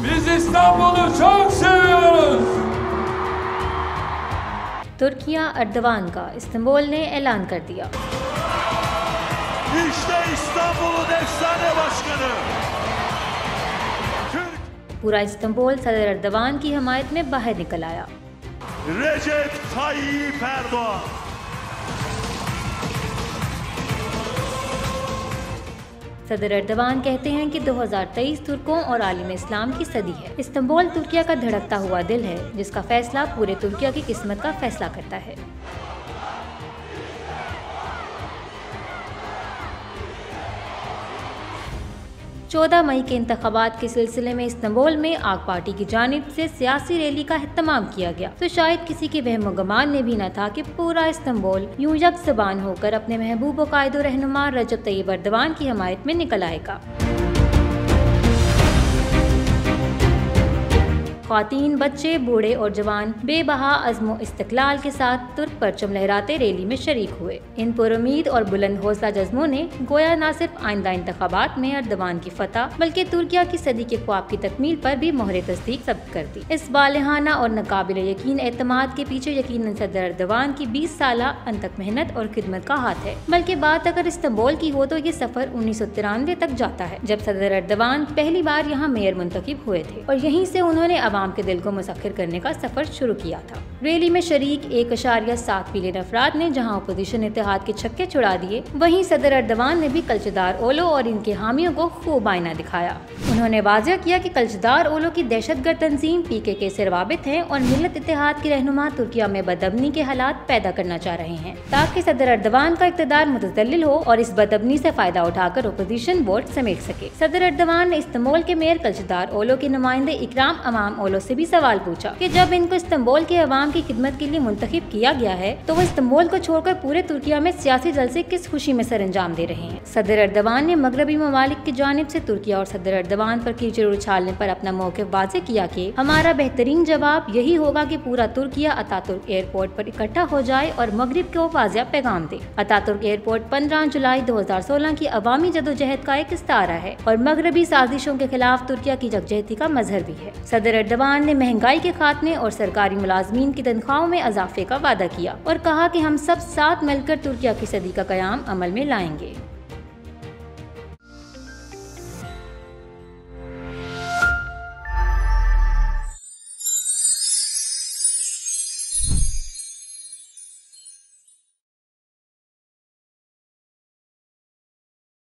Biz İstanbul'u çok seviyoruz. Türkiye Erdogan का Istanbul ने ऐलान कर दिया। İşte İstanbul'un efsane başkanı. पूरा इस्तांबुल सदर अर्दवान की हमायत में बाहर निकल आया। Recep Tayyip Erdoğan। सदर अर्दवान कहते हैं कि 2023 तुर्कों और आलिम इस्लाम की सदी है। इस्तांबुल तुर्किया का धड़कता हुआ दिल है, जिसका फैसला पूरे तुर्किया की किस्मत का फैसला करता है। 14 मई के इंतखाबात के सिलसिले में इस्तांबुल में आग पार्टी की जानिब से सियासी रैली का एहतमाम किया गया, तो शायद किसी के वहम गुमान में भी न था कि पूरा इस्तांबुल यूं यकज़बान होकर अपने महबूब व कायदो रहनुमा रजब तय्यब अर्दवान की हमायत में निकल आएगा। ख्वातीन, बच्चे, बूढ़े और जवान बेबहा अज़्म इस्तक़लाल के साथ तुर्क परचम लहराते रैली में शरीक हुए। इन पुरुमीद और बुलंद हौसला जज्मों ने गोया न सिर्फ आइंदा इंतखाबात में अर्दवान की फतह बल्कि तुर्किया की सदी के ख्वाब की तकमील पर भी मोहर तस्दीक ज़ब्त कर दी। इस बालिहाना और नाकाबिल यकीन एतमाद के पीछे यकीनन सदर अर्दवान की 20 साला अनथक मेहनत और खिदमत का हाथ है। बल्कि बात अगर इस्तांबुल की हो तो ये सफर 1993 तक जाता है, जब सदर अर्दवान पहली बार यहाँ मेयर मुंतखब हुए थे और यहीं से उन्होंने अवाम के दिल को मुसख्खिर करने का सफर शुरू किया था। रैली में शरीक 1.7 मिलियन अफराद ने जहां अपोजिशन इत्तेहाद के छक्के छुड़ा दिए, वहीं सदर अर्दवान ने भी कल्चदार ओलो और इनके हामियों को खूब आईना दिखाया। उन्होंने वाज़ेह किया कि कल्चदार ओलो की दहशतगर्द तंजीम PKK से रवाबित है और मिल्लत इत्तेहाद के रहनुमा तुर्किया में बदअमनी के हालात पैदा करना चाह रहे हैं, ताकि सदर अर्दवान का इक़्तिदार मुतज़ल्लिल हो और इस बदअमनी से फायदा उठाकर अपोजिशन वोट समेट सके। सदर अर्दवान ने इस्तांबुल के मेयर कल्चदार ओलो के नुमाइंदे इकराम अमाम ओलो से भी सवाल पूछा कि जब इनको इस्तांबुल के अवाम की खिदमत के लिए मुंतखब किया गया है, तो वो इस्तांबुल को छोड़कर पूरे तुर्किया में सियासी जलसे किस खुशी में सरअंजाम दे रहे हैं। सदर अर्दवान ने मगरबी ममालिक की जानिब से तुर्किया और सदर अर्दवान पर कीचड़ उछालने पर अपना मौक़िफ़ वाज़ेह किया कि हमारा बेहतरीन जवाब यही होगा कि पूरा तुर्किया अतातुर्क एयरपोर्ट पर इकट्ठा हो जाए और मगरिब को वाज़ेह पैगाम दे। अतातुर्क एयरपोर्ट 15 जुलाई 2016 की अवामी जदोजहद का एक इस्तारा है और मगरबी साजिशों के खिलाफ तुर्किया की यकजहती का मजहर भी है। सदर अर्दवान ने महंगाई के खात्मे और सरकारी मुलाजमीन की तनख्वाहों में इजाफे का वादा किया और कहा कि हम सब साथ मिलकर तुर्किया की सदी का क़याम अमल में लाएंगे।